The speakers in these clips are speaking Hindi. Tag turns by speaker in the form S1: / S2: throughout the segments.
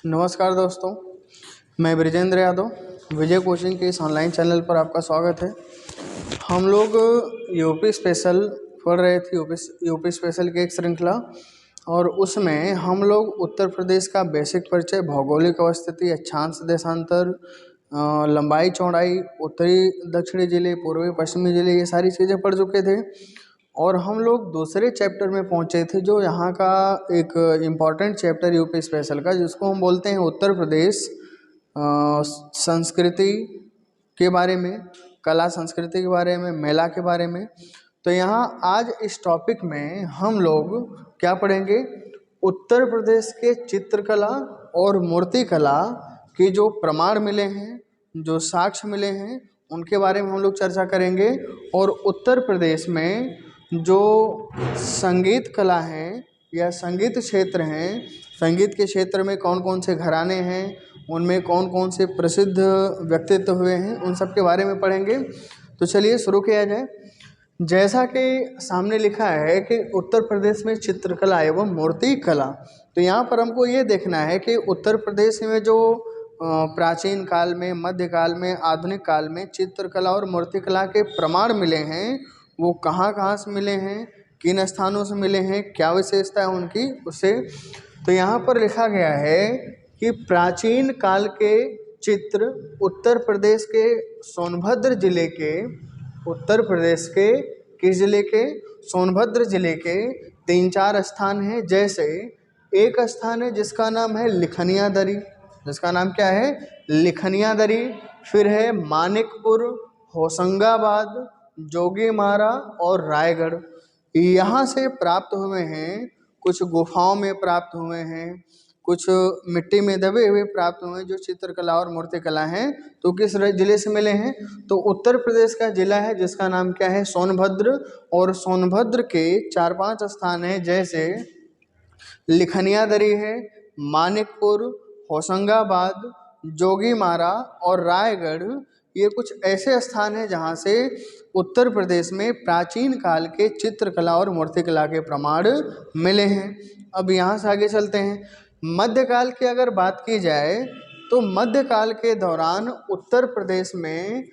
S1: नमस्कार दोस्तों, मैं ब्रिजेंद्र यादव। विजय कोचिंग के इस ऑनलाइन चैनल पर आपका स्वागत है। हम लोग यूपी स्पेशल पढ़ रहे थे, यूपी स्पेशल की एक श्रृंखला, और उसमें हम लोग उत्तर प्रदेश का बेसिक परिचय, भौगोलिक अवस्थिति, अक्षांश देशांतर, लंबाई चौड़ाई, उत्तरी दक्षिणी जिले, पूर्वी पश्चिमी जिले, ये सारी चीज़ें पढ़ चुके थे। और हम लोग दूसरे चैप्टर में पहुंचे थे, जो यहाँ का एक इम्पॉर्टेंट चैप्टर यूपी स्पेशल का, जिसको हम बोलते हैं उत्तर प्रदेश संस्कृति के बारे में, कला संस्कृति के बारे में, मेला के बारे में। तो यहाँ आज इस टॉपिक में हम लोग क्या पढ़ेंगे, उत्तर प्रदेश के चित्रकला और मूर्तिकला के जो प्रमाण मिले हैं, जो साक्ष्य मिले हैं, उनके बारे में हम लोग चर्चा करेंगे। और उत्तर प्रदेश में जो संगीत कला है या संगीत क्षेत्र हैं, संगीत के क्षेत्र में कौन कौन से घराने हैं, उनमें कौन कौन से प्रसिद्ध व्यक्तित्व हुए हैं, उन सब के बारे में पढ़ेंगे। तो चलिए शुरू किया जाए। जैसा कि सामने लिखा है कि उत्तर प्रदेश में चित्रकला एवं मूर्ति कला, तो यहाँ पर हमको ये देखना है कि उत्तर प्रदेश में जो प्राचीन काल में, मध्यकाल में, आधुनिक काल में चित्रकला और मूर्तिकला के प्रमाण मिले हैं, वो कहाँ कहाँ से मिले हैं, किन स्थानों से मिले हैं, क्या विशेषता है उनकी, उससे। तो यहाँ पर लिखा गया है कि प्राचीन काल के चित्र उत्तर प्रदेश के सोनभद्र जिले के, उत्तर प्रदेश के किस जिले के, सोनभद्र जिले के 3-4 स्थान हैं। जैसे एक स्थान है जिसका नाम है लिखनिया दरी, जिसका नाम क्या है, लिखनिया दरी। फिर है मानिकपुर, होशंगाबाद, जोगीमारा और रायगढ़। यहाँ से प्राप्त हुए हैं, कुछ गुफाओं में प्राप्त हुए हैं, कुछ मिट्टी में दबे हुए प्राप्त हुए हैं जो चित्रकला और मूर्तिकला हैं। तो किस जिले से मिले हैं, तो उत्तर प्रदेश का जिला है जिसका नाम क्या है, सोनभद्र। और सोनभद्र के 4-5 स्थान हैं, जैसे लिखनिया दरी है, मानिकपुर, होशंगाबाद, जोगीमारा और रायगढ़। ये कुछ ऐसे स्थान हैं जहाँ से उत्तर प्रदेश में प्राचीन काल के चित्रकला और मूर्तिकला के प्रमाण मिले हैं। अब यहाँ से आगे चलते हैं। मध्यकाल की अगर बात की जाए तो मध्यकाल के दौरान उत्तर प्रदेश में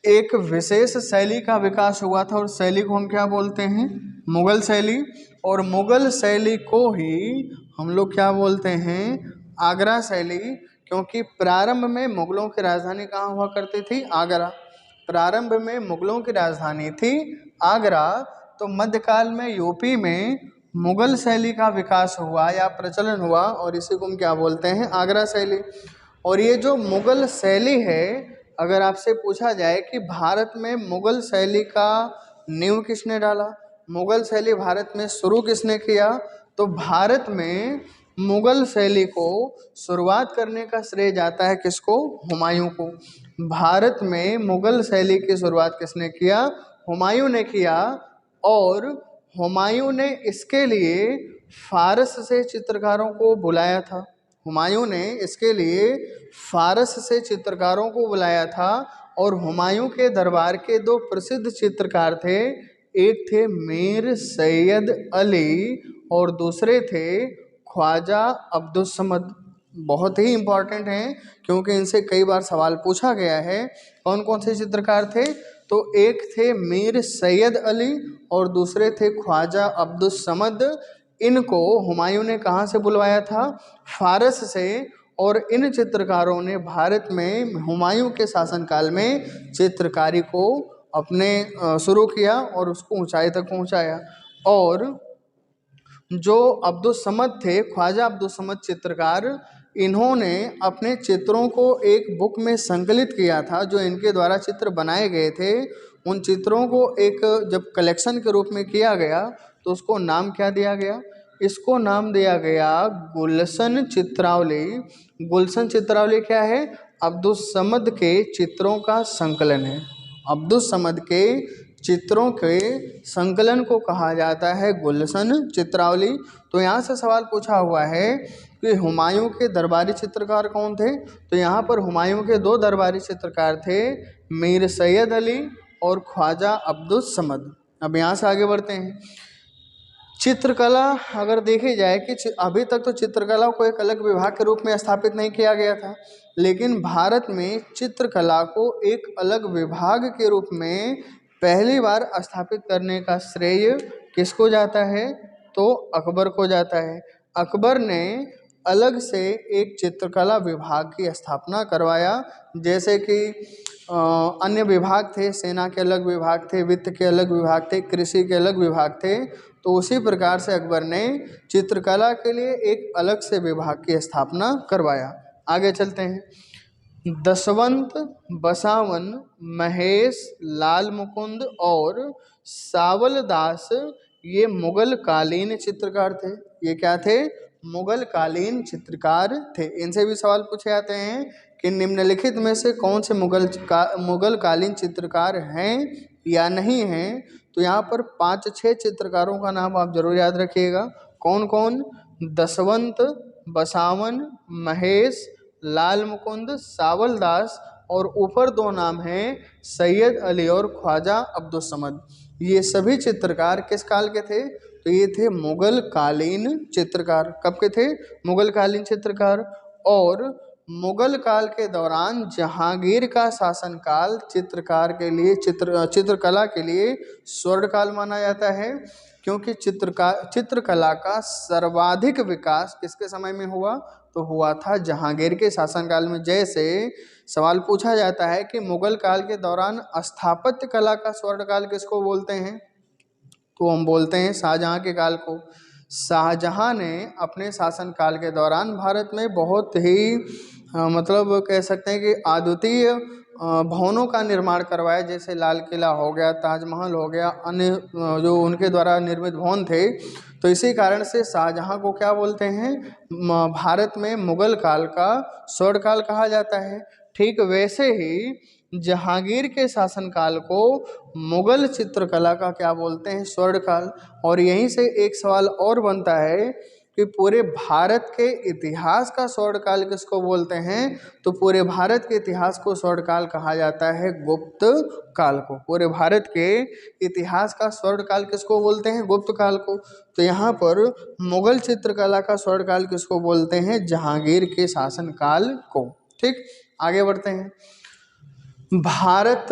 S1: एक विशेष शैली का विकास हुआ था, और शैली को हम क्या बोलते हैं, मुगल शैली। और मुगल शैली को ही हम लोग क्या बोलते हैं, आगरा शैली। क्योंकि प्रारंभ में मुगलों की राजधानी कहाँ हुआ करती थी, आगरा। प्रारंभ में मुगलों की राजधानी थी आगरा। तो मध्यकाल में यूपी में मुगल शैली का विकास हुआ या प्रचलन हुआ, और इसी को हम क्या बोलते हैं, आगरा शैली। और ये जो मुगल शैली है, अगर आपसे पूछा जाए कि भारत में मुगल शैली का नींव किसने डाला, मुगल शैली भारत में शुरू किसने किया, तो भारत में मुगल शैली को शुरुआत करने का श्रेय जाता है किसको, हुमायूं को। भारत में मुगल शैली की शुरुआत किसने किया, हुमायूं ने किया। और हुमायूं ने इसके लिए फारस से चित्रकारों को बुलाया था। हुमायूं ने इसके लिए फारस से चित्रकारों को बुलाया था। और हुमायूं के दरबार के 2 प्रसिद्ध चित्रकार थे, एक थे मीर सैयद अली और दूसरे थे ख्वाजा अब्दुल समद। बहुत ही इम्पॉर्टेंट हैं क्योंकि इनसे कई बार सवाल पूछा गया है। कौन कौन से चित्रकार थे, तो एक थे मीर सैयद अली और दूसरे थे ख्वाजा अब्दुल समद। इनको हुमायूं ने कहाँ से बुलवाया था, फारस से। और इन चित्रकारों ने भारत में हुमायूं के शासनकाल में चित्रकारी को अपने शुरू किया और उसको ऊंचाई तक पहुंचाया। और जो अब्दुल समद थे, ख्वाजा अब्दुल समद चित्रकार, इन्होंने अपने चित्रों को एक बुक में संकलित किया था। जो इनके द्वारा चित्र बनाए गए थे, उन चित्रों को एक जब कलेक्शन के रूप में किया गया तो उसको नाम क्या दिया गया, इसको नाम दिया गया गुलशन चित्रावली। गुलशन चित्रावली क्या है, अब्दुल समद के चित्रों का संकलन है। अब्दुल समद के चित्रों के संकलन को कहा जाता है गुलशन चित्रावली। तो यहाँ से सवाल पूछा हुआ है कि हुमायूं के दरबारी चित्रकार कौन थे, तो यहाँ पर हुमायूं के 2 दरबारी चित्रकार थे, मीर सैयद अली और ख्वाजा अब्दुल समद। अब यहाँ से आगे बढ़ते हैं। चित्रकला अगर देखी जाए कि अभी तक तो चित्रकला को एक अलग विभाग के रूप में स्थापित नहीं किया गया था, लेकिन भारत में चित्रकला को एक अलग विभाग के रूप में पहली बार स्थापित करने का श्रेय किसको जाता है? तो अकबर को जाता है। अकबर ने अलग से एक चित्रकला विभाग की स्थापना करवाया। जैसे कि अन्य विभाग थे, सेना के अलग विभाग थे, वित्त के अलग विभाग थे, कृषि के अलग विभाग थे, तो उसी प्रकार से अकबर ने चित्रकला के लिए एक अलग से विभाग की स्थापना करवाया। आगे चलते हैं। दशवंत, बसावन, महेश, लाल मुकुंद और सावल दास ये मुगल कालीन चित्रकार थे। ये क्या थे? मुगल कालीन चित्रकार थे। इनसे भी सवाल पूछे जाते हैं कि निम्नलिखित में से कौन से मुगल कालीन चित्रकार हैं या नहीं हैं। तो यहाँ पर 5-6 चित्रकारों का नाम आप जरूर याद रखिएगा। कौन कौन? दशवंत, बसावन, महेश, लाल मुकुंद, सावल दास, और ऊपर 2 नाम हैं सैयद अली और ख्वाजा अब्दुल समद। ये सभी चित्रकार किस काल के थे? तो ये थे मुगल कालीन चित्रकार। कब के थे? मुगल कालीन चित्रकार। और मुगल काल के दौरान जहांगीर का शासनकाल चित्रकार के लिए चित्रकला के लिए स्वर्णकाल माना जाता है, क्योंकि चित्रकला का सर्वाधिक विकास किसके समय में हुआ? तो हुआ था जहांगीर के शासनकाल में। जैसे सवाल पूछा जाता है कि मुगल काल के दौरान स्थापत्य कला का स्वर्णकाल किसको बोलते हैं? तो हम बोलते हैं शाहजहां के काल को। शाहजहां ने अपने शासनकाल के दौरान भारत में बहुत ही मतलब कह सकते हैं कि अद्वितीय भवनों का निर्माण करवाया। जैसे लाल किला हो गया, ताजमहल हो गया, अन्य जो उनके द्वारा निर्मित भवन थे। तो इसी कारण से शाहजहां को क्या बोलते हैं? भारत में मुगल काल का स्वर्णकाल कहा जाता है। ठीक वैसे ही जहांगीर के शासनकाल को मुगल चित्रकला का क्या बोलते हैं? स्वर्णकाल। और यहीं से एक सवाल और बनता है कि पूरे भारत के इतिहास का स्वर्णकाल किसको बोलते हैं? तो पूरे भारत के इतिहास को स्वर्णकाल कहा जाता है गुप्त काल को। पूरे भारत के इतिहास का स्वर्णकाल किसको बोलते हैं? गुप्त काल को। तो यहाँ पर मुगल चित्रकला का स्वर्णकाल किसको बोलते हैं? जहांगीर के शासनकाल को। ठीक, आगे बढ़ते हैं। भारत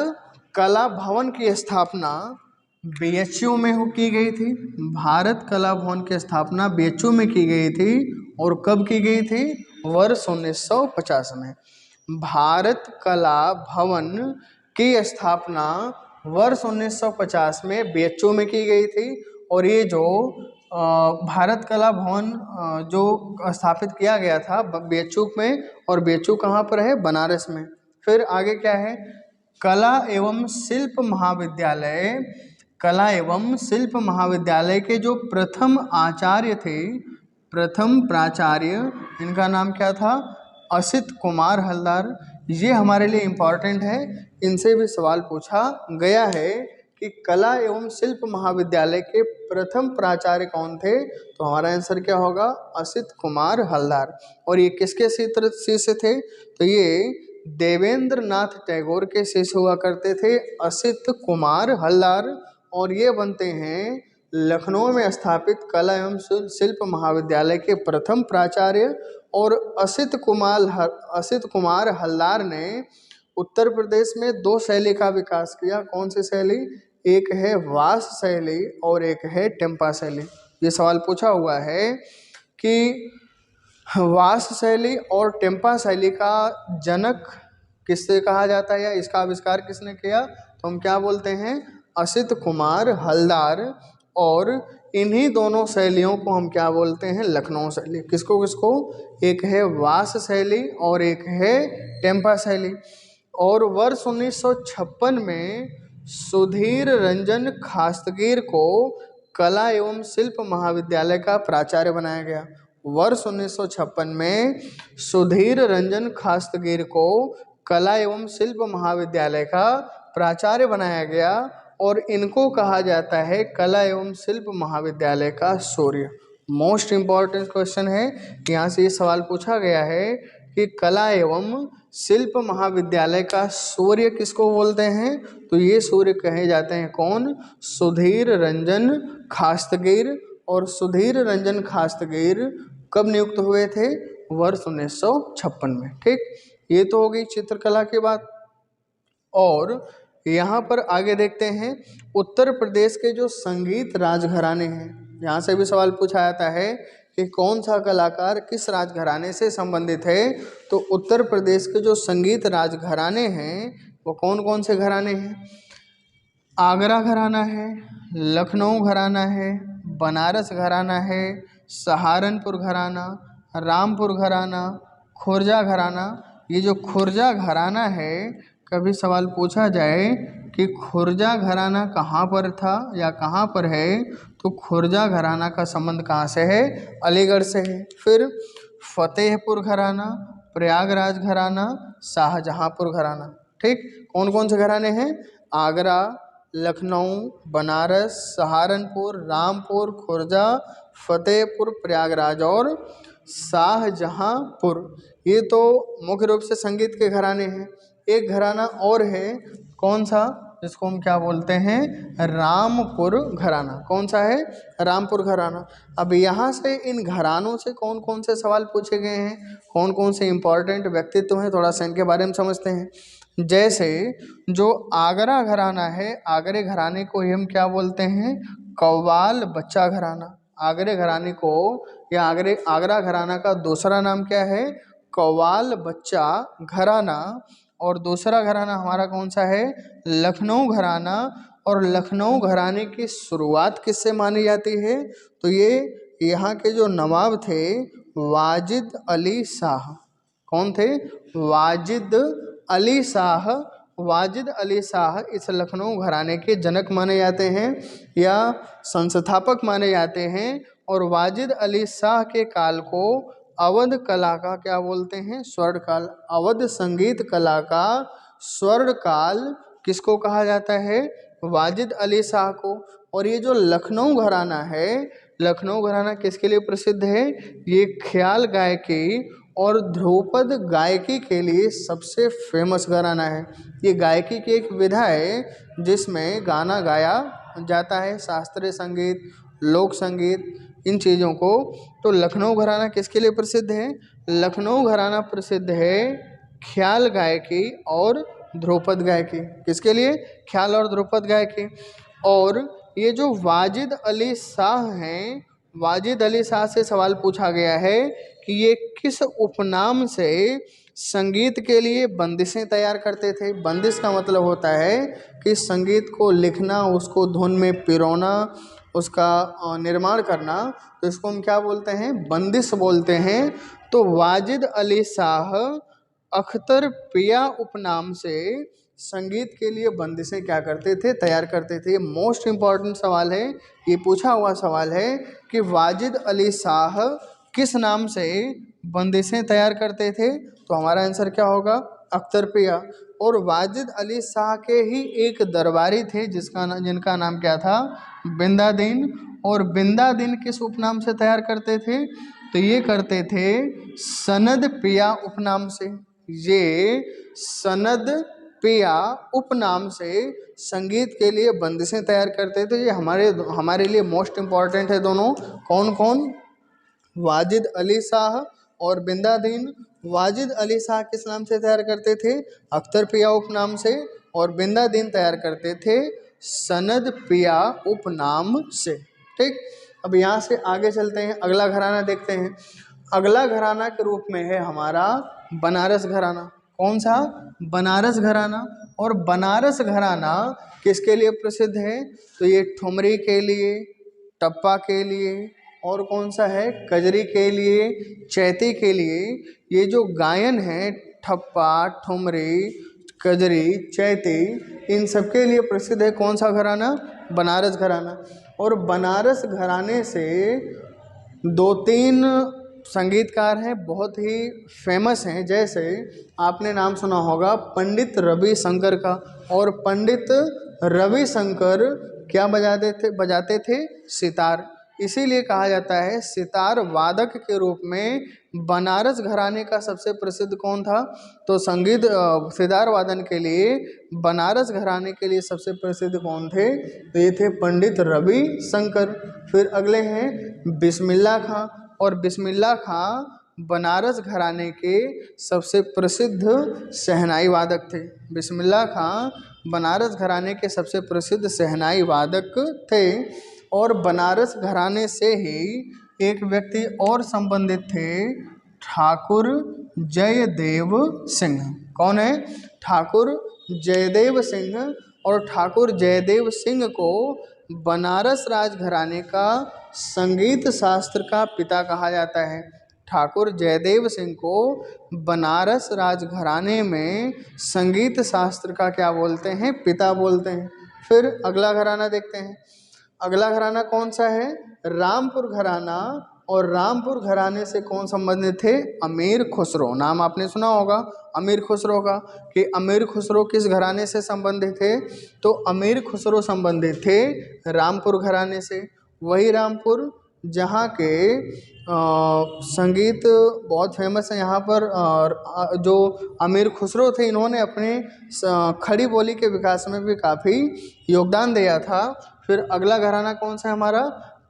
S1: कला भवन की स्थापना बीएचयू में की गई थी। भारत कला भवन की स्थापना बीएचयू में की गई थी। और कब की गई थी? वर्ष 1950 में। भारत कला भवन की स्थापना वर्ष 1950 में बीएचयू में की गई थी। और ये जो भारत कला भवन जो स्थापित किया गया था बीएचयू में, और बीएचयू कहाँ पर है? बनारस में। फिर आगे क्या है? कला एवं शिल्प महाविद्यालय। कला एवं शिल्प महाविद्यालय के जो प्रथम आचार्य थे, प्रथम प्राचार्य, इनका नाम क्या था? असित कुमार हलदार। ये हमारे लिए इम्पॉर्टेंट है, इनसे भी सवाल पूछा गया है कि कला एवं शिल्प महाविद्यालय के प्रथम प्राचार्य कौन थे? तो हमारा आंसर क्या होगा? असित कुमार हलदार। और ये किसके शिष्य थे? तो ये देवेंद्र नाथ टैगोर के शिष्य हुआ करते थे, असित कुमार हलदार। और ये बनते हैं लखनऊ में स्थापित कला एवं शिल्प महाविद्यालय के प्रथम प्राचार्य। और असित कुमार हलदार ने उत्तर प्रदेश में 2 शैली का विकास किया। कौन सी शैली? एक है वास शैली और एक है टेम्पा शैली। ये सवाल पूछा हुआ है कि वास शैली और टेम्पा शैली का जनक किससे कहा जाता है, या इसका आविष्कार किसने किया? तो हम क्या बोलते हैं? असित कुमार हलदार। और इन्हीं दोनों शैलियों को हम क्या बोलते हैं? लखनऊ शैली। किसको किसको? एक है वास शैली और एक है टेम्पा शैली। और वर्ष 1956 में सुधीर रंजन खास्तगीर को कला एवं शिल्प महाविद्यालय का प्राचार्य बनाया गया। वर्ष 1956 में सुधीर रंजन खास्तगीर को कला एवं शिल्प महाविद्यालय का प्राचार्य बनाया गया। और इनको कहा जाता है कला एवं शिल्प महाविद्यालय का सूर्य। मोस्ट इम्पॉर्टेंट क्वेश्चन है, यहाँ से ये सवाल पूछा गया है कि कला एवं शिल्प महाविद्यालय का सूर्य किसको बोलते हैं? तो ये सूर्य कहे जाते हैं कौन? सुधीर रंजन खास्तगीर। और सुधीर रंजन खास्तगीर कब नियुक्त हुए थे? वर्ष 1956 में। ठीक, ये तो हो गई चित्रकला की बात। और यहाँ पर आगे देखते हैं उत्तर प्रदेश के जो संगीत राजघराने हैं, यहाँ से भी सवाल पूछा जाता है कि कौन सा कलाकार किस राजघराने से संबंधित है। तो उत्तर प्रदेश के जो संगीत राजघराने हैं वो कौन कौन से घराने हैं? आगरा घराना है, लखनऊ घराना है, बनारस घराना है, सहारनपुर घराना, रामपुर घराना, खुर्जा घराना। ये जो खुर्जा घराना है, कभी सवाल पूछा जाए कि खुर्जा घराना कहाँ पर था या कहाँ पर है, तो खुर्जा घराना का संबंध कहाँ से है? अलीगढ़ से है। फिर फतेहपुर घराना, प्रयागराज घराना, शाहजहाँपुर घराना। ठीक, कौन कौन से घराने हैं? आगरा, लखनऊ, बनारस, सहारनपुर, रामपुर, खुर्जा, फतेहपुर, प्रयागराज और शाहजहाँपुर। ये तो मुख्य रूप से संगीत के घराने हैं। एक घराना और है, कौन सा? जिसको हम क्या बोलते हैं? रामपुर घराना। कौन सा है? रामपुर घराना। अब यहाँ से इन घरानों से कौन कौन से सवाल पूछे गए हैं, कौन कौन से इंपॉर्टेंट व्यक्तित्व हैं, थोड़ा सा इनके बारे में समझते हैं। जैसे जो आगरा घराना है, आगरे घराने को ही हम क्या बोलते हैं? कव्वाल बच्चा घराना। आगरे घराने को या आगरा घराना का दूसरा नाम क्या है? कव्वाल बच्चा घराना। और दूसरा घराना हमारा कौन सा है? लखनऊ घराना। और लखनऊ घराने की शुरुआत किससे मानी जाती है? तो ये यहाँ के जो नवाब थे वाजिद अली शाह। कौन थे? वाजिद अली शाह। वाजिद अली शाह इस लखनऊ घराने के जनक माने जाते हैं या संस्थापक माने जाते हैं। और वाजिद अली शाह के काल को अवध कला का क्या बोलते हैं? स्वर्ण काल। अवध संगीत कला का स्वर्ण काल किसको कहा जाता है? वाजिद अली शाह को। और ये जो लखनऊ घराना है, लखनऊ घराना किसके लिए प्रसिद्ध है? ये ख्याल गायकी और ध्रुपद गायकी के लिए सबसे फेमस घराना है। ये गायकी की एक विधा है जिसमें गाना गाया जाता है, शास्त्रीय संगीत, लोक संगीत, इन चीज़ों को। तो लखनऊ घराना किसके लिए प्रसिद्ध है? लखनऊ घराना प्रसिद्ध है ख्याल गायकी और ध्रुपद गायकी। किसके लिए? ख्याल और ध्रुपद गायकी। और ये जो वाजिद अली शाह हैं, वाजिद अली शाह से सवाल पूछा गया है कि ये किस उपनाम से संगीत के लिए बंदिशें तैयार करते थे। बंदिश का मतलब होता है कि संगीत को लिखना, उसको धुन में पिरोना, उसका निर्माण करना। तो इसको हम क्या बोलते हैं? बंदिश बोलते हैं। तो वाजिद अली शाह अख्तर पिया उपनाम से संगीत के लिए बंदिशें क्या करते थे? तैयार करते थे। ये मोस्ट इम्पॉर्टेंट सवाल है, ये पूछा हुआ सवाल है कि वाजिद अली शाह किस नाम से बंदिशें तैयार करते थे। तो हमारा आंसर क्या होगा? अख्तर पिया। और वाजिद अली शाह के ही एक दरबारी थे जिनका नाम क्या था? बिंदादीन। और बिंदादीन किस उपनाम से तैयार करते थे? तो ये करते थे सनद पिया उपनाम से। ये सनद पिया उपनाम से संगीत के लिए बंदिशें तैयार करते थे। ये हमारे लिए मोस्ट इम्पॉर्टेंट है दोनों। कौन कौन? वाजिद अली शाह और बिंदादीन। वाजिद अली शाह किस नाम से तैयार करते थे? अख्तर पिया उपनाम से। और बिंदादीन तैयार करते थे सनद पिया उपनाम से। ठीक, अब यहाँ से आगे चलते हैं, अगला घराना देखते हैं। अगला घराना के रूप में है हमारा बनारस घराना। कौन सा? बनारस घराना। और बनारस घराना किसके लिए प्रसिद्ध है? तो ये ठुमरी के लिए, टप्पा के लिए, और कौन सा है? कजरी के लिए, चैती के लिए। ये जो गायन है ठप्पा, ठुमरी, कजरी, चैती, इन सब के लिए प्रसिद्ध है कौन सा घराना? बनारस घराना। और बनारस घराने से 2-3 संगीतकार हैं बहुत ही फेमस हैं। जैसे आपने नाम सुना होगा पंडित रविशंकर का। और पंडित रविशंकर क्या बजाते थे? सितार। इसीलिए कहा जाता है सितार वादक के रूप में बनारस घराने का सबसे प्रसिद्ध कौन था? तो संगीत सितार वादन के लिए बनारस घराने के लिए सबसे प्रसिद्ध कौन थे? तो ये थे पंडित रवि शंकर। फिर अगले हैं बिस्मिल्लाह खां, और बिस्मिल्लाह खां बनारस घराने के सबसे प्रसिद्ध शहनाई वादक थे। बिस्मिल्लाह खां बनारस घराने के सबसे प्रसिद्ध शहनाई वादक थे। और बनारस घराने से ही एक व्यक्ति और संबंधित थे, ठाकुर जयदेव सिंह। कौन है? ठाकुर जयदेव सिंह। और ठाकुर जयदेव सिंह को बनारस राजघराने का संगीत शास्त्र का पिता कहा जाता है। ठाकुर जयदेव सिंह को बनारस राजघराने में संगीत शास्त्र का क्या बोलते हैं? पिता बोलते हैं। फिर अगला घराना देखते हैं। अगला घराना कौन सा है? रामपुर घराना। और रामपुर घराने से कौन संबंधित थे? अमीर खुसरो। नाम आपने सुना होगा अमीर खुसरो का, कि अमीर खुसरो किस घराने से संबंधित थे? तो अमीर खुसरो संबंधित थे रामपुर घराने से। वही रामपुर जहाँ के संगीत बहुत फेमस है। यहाँ पर जो अमीर खुसरो थे, इन्होंने अपने खड़ी बोली के विकास में भी काफ़ी योगदान दिया था। फिर अगला घराना कौन सा है हमारा?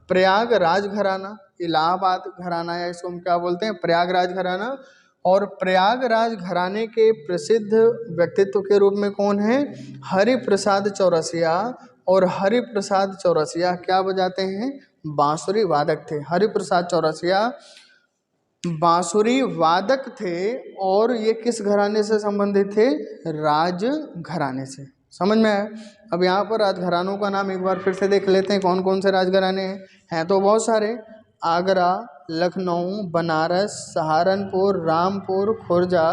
S1: प्रयागराज घराना, इलाहाबाद घराना, या इसको हम क्या बोलते हैं? प्रयागराज घराना। और प्रयागराज घराने के प्रसिद्ध व्यक्तित्व के रूप में कौन है? हरिप्रसाद चौरसिया। और हरिप्रसाद चौरसिया क्या बजाते हैं? बांसुरी वादक थे। हरिप्रसाद चौरसिया बांसुरी वादक थे। और ये किस घराने से संबंधित थे? राज घराने से। समझ में आया? अब यहाँ पर राजघरानों का नाम एक बार फिर से देख लेते हैं, कौन कौन से राजघराने हैं तो बहुत सारे। आगरा, लखनऊ, बनारस, सहारनपुर, रामपुर, खुर्जा,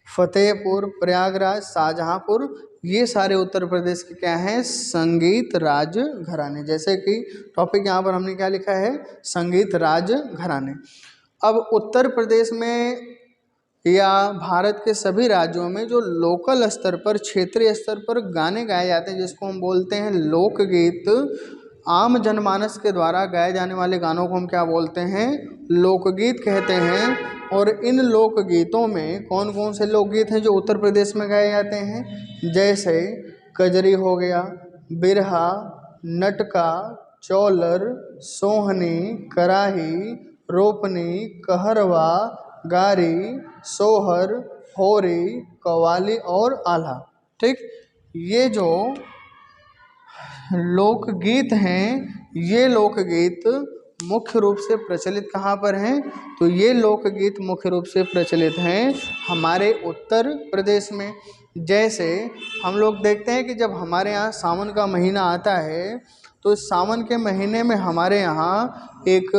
S1: फतेहपुर, प्रयागराज, शाहजहाँपुर, ये सारे उत्तर प्रदेश के क्या हैं? संगीत राज घराने। जैसे कि टॉपिक यहाँ पर हमने क्या लिखा है? संगीत राज घराने। अब उत्तर प्रदेश में या भारत के सभी राज्यों में जो लोकल स्तर पर, क्षेत्रीय स्तर पर गाने गाए जाते हैं, जिसको हम बोलते हैं लोकगीत, आम जनमानस के द्वारा गाए जाने वाले गानों को हम क्या बोलते हैं? लोकगीत कहते हैं। और इन लोकगीतों में कौन कौन से लोकगीत हैं जो उत्तर प्रदेश में गाए जाते हैं? जैसे कजरी हो गया, बिरहा, नटका, चौलर, सोहनी, कराही, रोपनी, कहरवा, गारी, सोहर, होरी, कव्वाली और आल्हा। ठीक, ये जो लोकगीत हैं, ये लोकगीत मुख्य रूप से प्रचलित कहाँ पर हैं? तो ये लोकगीत मुख्य रूप से प्रचलित हैं हमारे उत्तर प्रदेश में। जैसे हम लोग देखते हैं कि जब हमारे यहाँ सावन का महीना आता है, तो इस सावन के महीने में हमारे यहाँ एक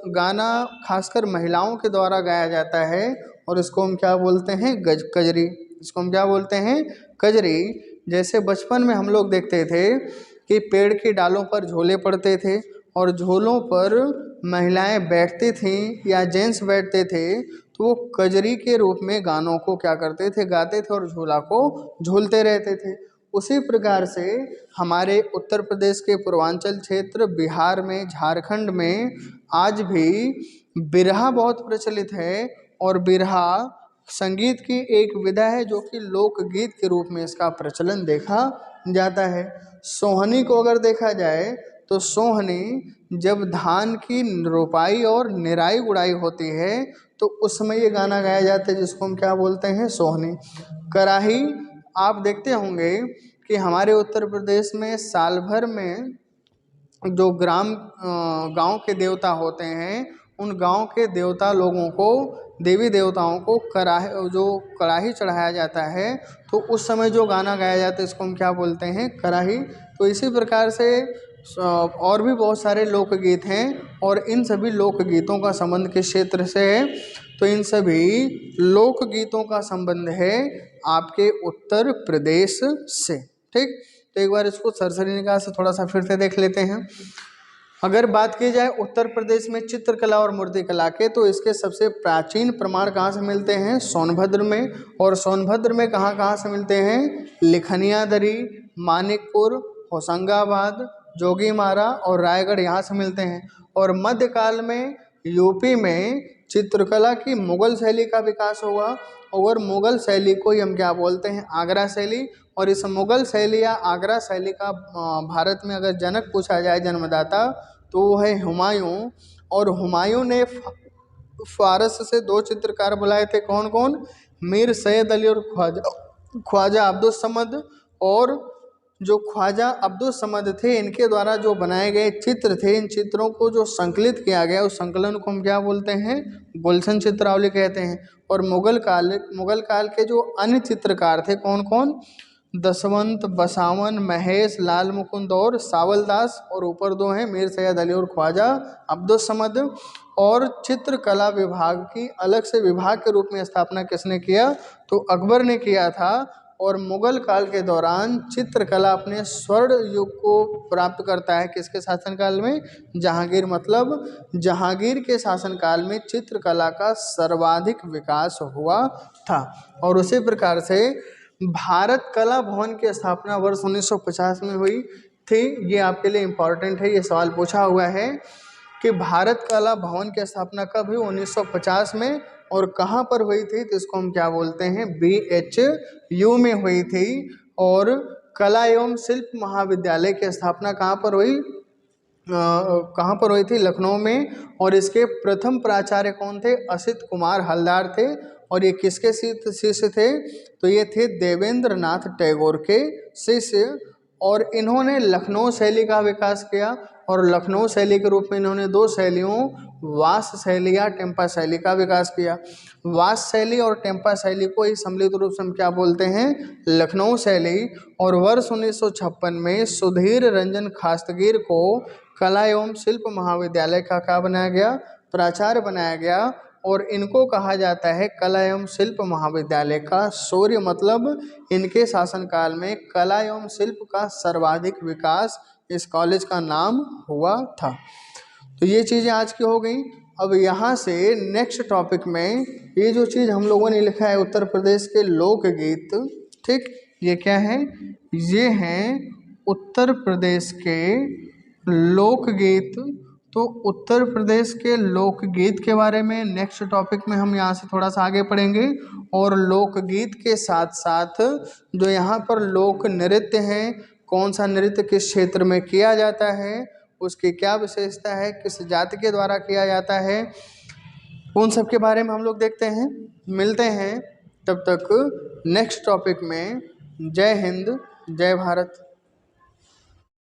S1: गाना खासकर महिलाओं के द्वारा गाया जाता है, और इसको हम क्या बोलते हैं? कजरी। इसको हम क्या बोलते हैं? कजरी। जैसे बचपन में हम लोग देखते थे कि पेड़ की डालों पर झोले पड़ते थे, और झोलों पर महिलाएं बैठती थीं या जेंट्स बैठते थे, तो वो कजरी के रूप में गानों को क्या करते थे? गाते थे और झूला को झूलते रहते थे। उसी प्रकार से हमारे उत्तर प्रदेश के पूर्वांचल क्षेत्र, बिहार में, झारखंड में आज भी बिरहा बहुत प्रचलित है। और बिरहा संगीत की एक विधा है जो कि लोकगीत के रूप में इसका प्रचलन देखा जाता है। सोहनी को अगर देखा जाए तो सोहनी जब धान की रोपाई और निराई गुड़ाई होती है, तो उस समय ये गाना गाया जाता है, जिसको हम क्या बोलते हैं? सोहनी। कराही, आप देखते होंगे कि हमारे उत्तर प्रदेश में साल भर में जो गांव के देवता होते हैं, उन गांव के देवता लोगों को, देवी देवताओं को कड़ाही चढ़ाया जाता है, तो उस समय जो गाना गाया जाता है इसको हम क्या बोलते हैं? कराही। तो इसी प्रकार से और भी बहुत सारे लोकगीत हैं, और इन सभी लोकगीतों का संबंध किस क्षेत्र से है? तो इन सभी लोकगीतों का संबंध है आपके उत्तर प्रदेश से। ठीक, तो एक बार इसको सरसरी निगाह से थोड़ा सा फिर से देख लेते हैं। अगर बात की जाए उत्तर प्रदेश में चित्रकला और मूर्तिकला के, तो इसके सबसे प्राचीन प्रमाण कहाँ से मिलते हैं? सोनभद्र में। और सोनभद्र में कहाँ कहाँ से मिलते हैं? लिखनिया दरी, मानिकपुर, होशंगाबाद, जोगीमारा और रायगढ़ यहाँ से मिलते हैं। और मध्यकाल में यूपी में चित्रकला की मुगल शैली का विकास हुआ, और मुगल शैली को ही हम क्या बोलते हैं, आगरा शैली। और इस मुगल शैली या आगरा शैली का भारत में अगर जनक पूछा जाए, जन्मदाता, तो वो है हुमायूं। और हुमायूं ने फारस से 2 चित्रकार बुलाए थे, कौन कौन, मीर सैयद अली और ख्वाजा अब्दुल समद। और जो ख्वाजा अब्दुल समद थे, इनके द्वारा जो बनाए गए चित्र थे, इन चित्रों को जो संकलित किया गया, उस संकलन को हम क्या बोलते हैं, गुलशन चित्रावली कहते हैं। और मुगल काल के जो अन्य चित्रकार थे, कौन कौन, दसवंत, बसावन, महेश, लाल मुकुंद और सावलदास। और ऊपर 2 हैं, मीर सैयद अली और ख्वाजा अब्दुल समद। और चित्रकला विभाग की अलग से विभाग के रूप में स्थापना किसने किया, तो अकबर ने किया था। और मुगल काल के दौरान चित्रकला अपने स्वर्ण युग को प्राप्त करता है, किसके शासनकाल में, जहांगीर। मतलब जहांगीर के शासनकाल में चित्रकला का सर्वाधिक विकास हुआ था। और उसी प्रकार से भारत कला भवन की स्थापना वर्ष 1950 में हुई थी। ये आपके लिए इम्पॉर्टेंट है, ये सवाल पूछा हुआ है कि भारत कला भवन की स्थापना कब हुई, 1950 में। और कहाँ पर हुई थी, तो इसको हम क्या बोलते हैं, BHU में हुई थी। और कला एवं शिल्प महाविद्यालय की स्थापना कहाँ पर हुई, कहाँ पर हुई थी, लखनऊ में। और इसके प्रथम प्राचार्य कौन थे, असित कुमार हलदार थे। और ये किसके शिष्य थे, तो ये थे देवेंद्र नाथ टैगोर के शिष्य। और इन्होंने लखनऊ शैली का विकास किया। और लखनऊ शैली के रूप में इन्होंने 2 शैलियों, वास शैली या टेम्पा शैली का विकास किया। वास शैली और टेम्पा शैली को ही सम्मिलित रूप से हम क्या बोलते हैं, लखनऊ शैली। और वर्ष 1956 में सुधीर रंजन खास्तगीर को कला एवं शिल्प महाविद्यालय का क्या बनाया गया, प्राचार्य बनाया गया। और इनको कहा जाता है कला एवं शिल्प महाविद्यालय का शौर्य। मतलब इनके शासनकाल में कला एवं शिल्प का सर्वाधिक विकास इस कॉलेज का नाम हुआ था। तो ये चीज़ें आज की हो गई। अब यहाँ से नेक्स्ट टॉपिक में ये जो चीज़ हम लोगों ने लिखा है, उत्तर प्रदेश के लोकगीत, ठीक, ये क्या है, ये हैं उत्तर प्रदेश के लोकगीत। तो उत्तर प्रदेश के लोकगीत के बारे में नेक्स्ट टॉपिक में हम यहाँ से थोड़ा सा आगे पढ़ेंगे। और लोकगीत के साथ साथ जो यहाँ पर लोक नृत्य हैं, कौन सा नृत्य किस क्षेत्र में किया जाता है, उसकी क्या विशेषता है, किस जाति के द्वारा किया जाता है, उन सब के बारे में हम लोग देखते हैं। मिलते हैं तब तक नेक्स्ट टॉपिक में। जय हिंद, जय भारत।